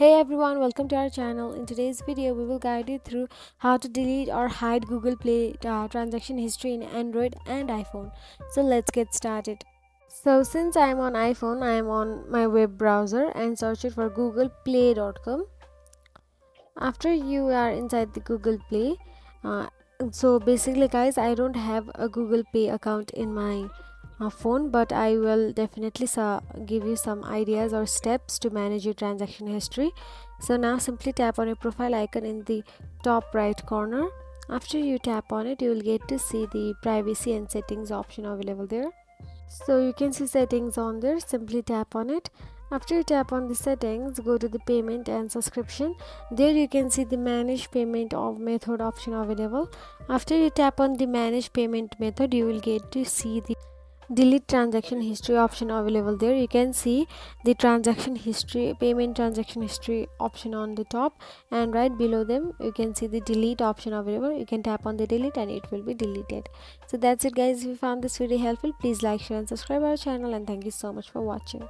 Hey everyone, welcome to our channel. In today's video, we will guide you through how to delete or hide Google Play transaction history in Android and iPhone. So let's get started. So since I am on iPhone, I am on my web browser and search it for googleplay.com. After you are inside the Google Play, uh, so basically guys, I don't have a Google Pay account in my phone, but I will definitely give you some ideas or steps to manage your transaction history. So now simply tap on your profile icon in the top right corner. After you tap on it, you will get to see the privacy and settings option available there. So you can see settings on there. Simply tap on it. After you tap on the settings, go to the payment and subscription. There you can see the manage payment of method option available. After you tap on the manage payment method, you will get to see the delete transaction history option available there. You can see the transaction history, payment transaction history option on the top, and right below them you can see the delete option available. You can tap on the delete and it will be deleted. So that's it guys. If you found this video helpful, please like, share and subscribe our channel, and thank you so much for watching.